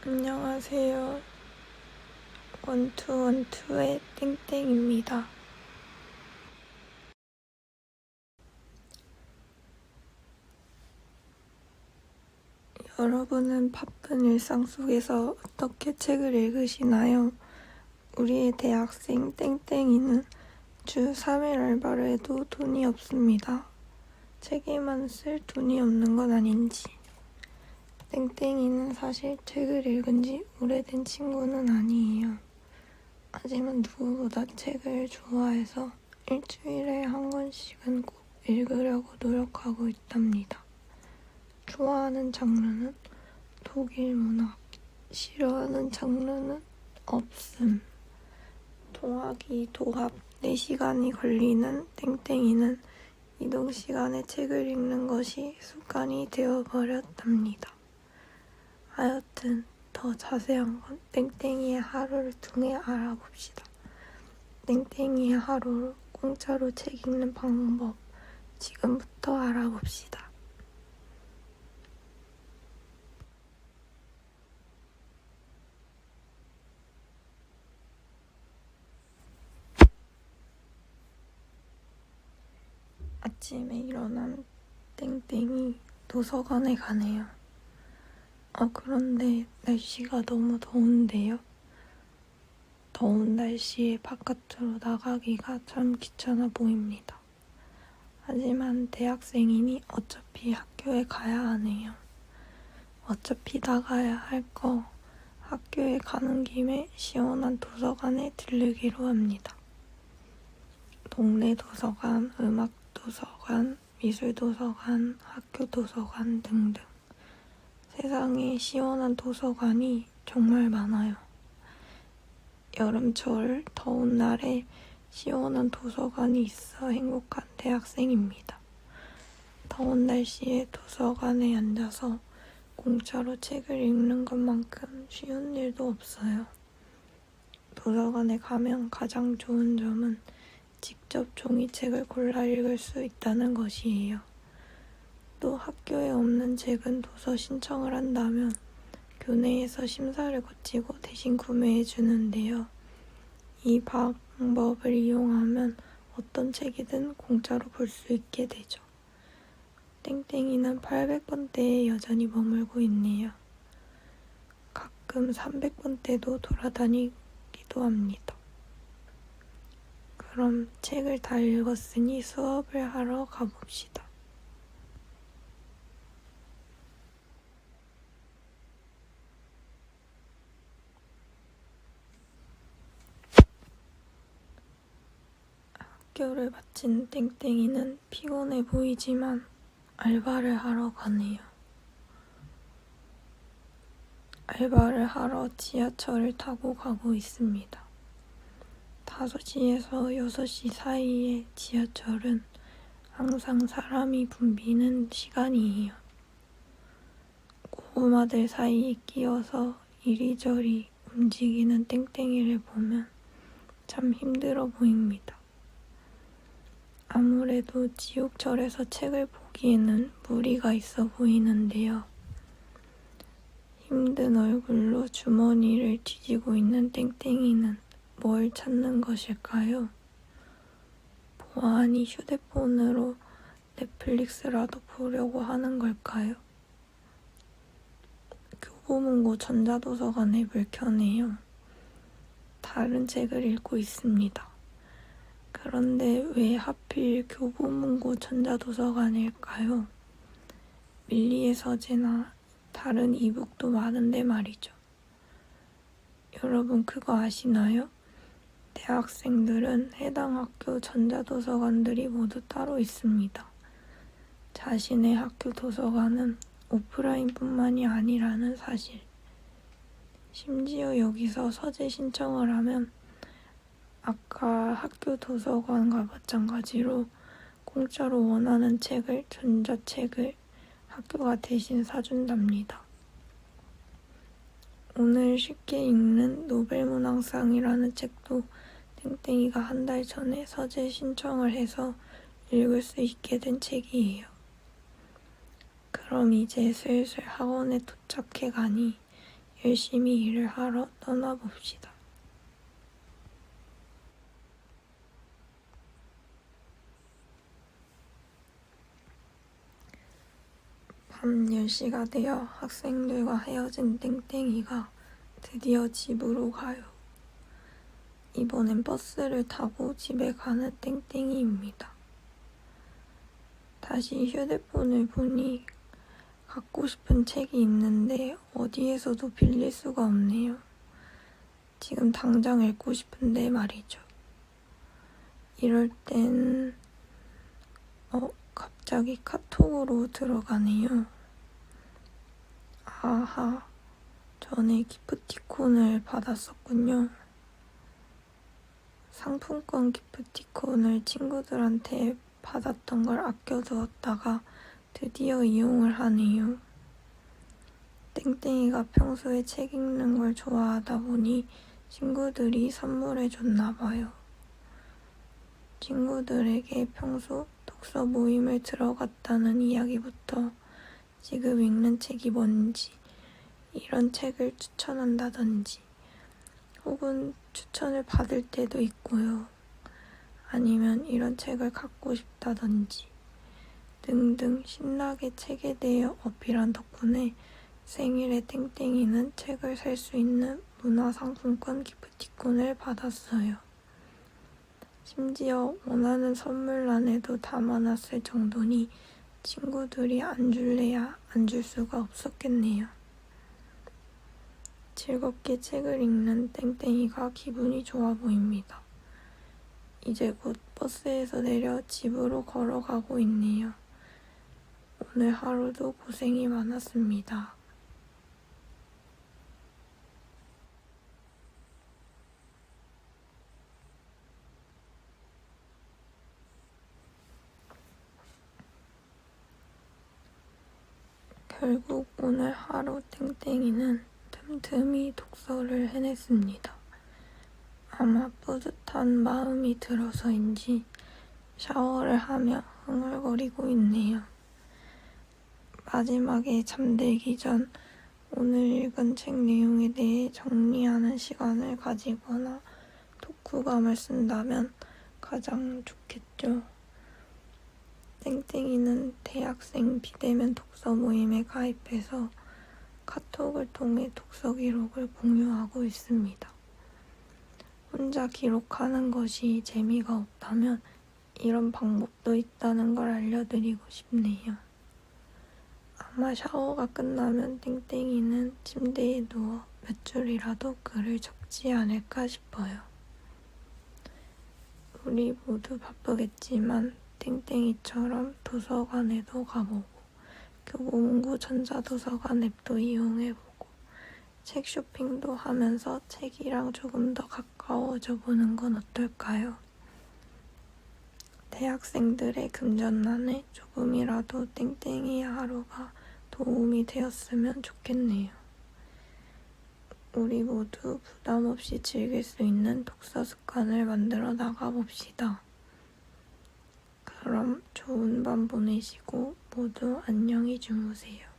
안녕하세요. 원투원투의 땡땡입니다. 여러분은 바쁜 일상 속에서 어떻게 책을 읽으시나요? 우리의 대학생 땡땡이는 주 3일 알바를 해도 돈이 없습니다. 책에만 쓸 돈이 없는 건 아닌지. 땡땡이는 사실 책을 읽은 지 오래된 친구는 아니에요. 하지만 누구보다 책을 좋아해서 일주일에 한 권씩은 꼭 읽으려고 노력하고 있답니다. 좋아하는 장르는 독일 문학, 싫어하는 장르는 없음. 동화기 도합 4시간이 걸리는 땡땡이는 이동 시간에 책을 읽는 것이 습관이 되어버렸답니다. 하여튼 더 자세한 건 땡땡이의 하루를 통해 알아봅시다. 땡땡이의 하루를 공짜로 책 읽는 방법 지금부터 알아봅시다. 아침에 일어난 땡땡이 도서관에 가네요. 그런데 날씨가 너무 더운데요. 더운 날씨에 바깥으로 나가기가 참 귀찮아 보입니다. 하지만 대학생이니 어차피 학교에 가야 하네요. 어차피 나가야 할 거 학교에 가는 김에 시원한 도서관에 들르기로 합니다. 동네 도서관, 음악 도서관, 미술 도서관, 학교 도서관 등등. 세상에 시원한 도서관이 정말 많아요. 여름철 더운 날에 시원한 도서관이 있어 행복한 대학생입니다. 더운 날씨에 도서관에 앉아서 공짜로 책을 읽는 것만큼 쉬운 일도 없어요. 도서관에 가면 가장 좋은 점은 직접 종이책을 골라 읽을 수 있다는 것이에요. 또 학교에 없는 책은 도서 신청을 한다면 교내에서 심사를 거치고 대신 구매해 주는데요. 이 방법을 이용하면 어떤 책이든 공짜로 볼 수 있게 되죠. 땡땡이는 800번대에 여전히 머물고 있네요. 가끔 300번대도 돌아다니기도 합니다. 그럼 책을 다 읽었으니 수업을 하러 가봅시다. 학교를 마친 땡땡이는 피곤해 보이지만 알바를 하러 가네요. 알바를 하러 지하철을 타고 가고 있습니다. 5시에서 6시 사이에 지하철은 항상 사람이 붐비는 시간이에요. 고구마들 사이에 끼어서 이리저리 움직이는 땡땡이를 보면 참 힘들어 보입니다. 아무래도 지옥철에서 책을 보기에는 무리가 있어 보이는데요. 힘든 얼굴로 주머니를 뒤지고 있는 땡땡이는 뭘 찾는 것일까요? 보아하니 휴대폰으로 넷플릭스라도 보려고 하는 걸까요? 교보문고 전자도서관에 불 켜네요. 다른 책을 읽고 있습니다. 그런데 왜 하필 교보문고 전자도서관일까요? 밀리의 서재나 다른 이북도 많은데 말이죠. 여러분 그거 아시나요? 대학생들은 해당 학교 전자도서관들이 모두 따로 있습니다. 자신의 학교 도서관은 오프라인뿐만이 아니라는 사실. 심지어 여기서 서재 신청을 하면 아까 학교 도서관과 마찬가지로 공짜로 원하는 책을, 전자책을 학교가 대신 사준답니다. 오늘 쉽게 읽는 노벨문학상이라는 책도 땡땡이가 한 달 전에 서재 신청을 해서 읽을 수 있게 된 책이에요. 그럼 이제 슬슬 학원에 도착해 가니 열심히 일을 하러 떠나봅시다. 밤 10시가 되어 학생들과 헤어진 땡땡이가 드디어 집으로 가요. 이번엔 버스를 타고 집에 가는 땡땡이입니다. 다시 휴대폰을 보니 갖고 싶은 책이 있는데 어디에서도 빌릴 수가 없네요. 지금 당장 읽고 싶은데 말이죠. 이럴 땐 갑자기 카톡으로 들어가네요. 아하, 전에 기프티콘을 받았었군요. 상품권 기프티콘을 친구들한테 받았던 걸 아껴두었다가 드디어 이용을 하네요. 땡땡이가 평소에 책 읽는 걸 좋아하다 보니 친구들이 선물해줬나 봐요. 친구들에게 평소 독서 모임을 들어갔다는 이야기부터 지금 읽는 책이 뭔지, 이런 책을 추천한다든지, 혹은 추천을 받을 때도 있고요. 아니면 이런 책을 갖고 싶다든지 등등 신나게 책에 대해 어필한 덕분에 생일에 땡땡이는 책을 살 수 있는 문화상품권 기프티콘을 받았어요. 심지어 원하는 선물란에도 담아놨을 정도니 친구들이 안 줄래야 안 줄 수가 없었겠네요. 즐겁게 책을 읽는 땡땡이가 기분이 좋아 보입니다. 이제 곧 버스에서 내려 집으로 걸어가고 있네요. 오늘 하루도 고생이 많았습니다. 결국 오늘 하루 땡땡이는 틈틈이 독서를 해냈습니다. 아마 뿌듯한 마음이 들어서인지 샤워를 하며 흥얼거리고 있네요. 마지막에 잠들기 전 오늘 읽은 책 내용에 대해 정리하는 시간을 가지거나 독후감을 쓴다면 가장 좋겠죠. 땡땡이는 대학생 비대면 독서 모임에 가입해서 카톡을 통해 독서 기록을 공유하고 있습니다. 혼자 기록하는 것이 재미가 없다면 이런 방법도 있다는 걸 알려드리고 싶네요. 아마 샤워가 끝나면 땡땡이는 침대에 누워 몇 줄이라도 글을 적지 않을까 싶어요. 우리 모두 바쁘겠지만 땡땡이처럼 도서관에도 가보고 교보문고 전자도서관 앱도 이용해보고 책 쇼핑도 하면서 책이랑 조금 더 가까워져 보는 건 어떨까요? 대학생들의 금전난에 조금이라도 땡땡이의 하루가 도움이 되었으면 좋겠네요. 우리 모두 부담 없이 즐길 수 있는 독서 습관을 만들어 나가봅시다. 그럼 좋은 밤 보내시고 모두 안녕히 주무세요.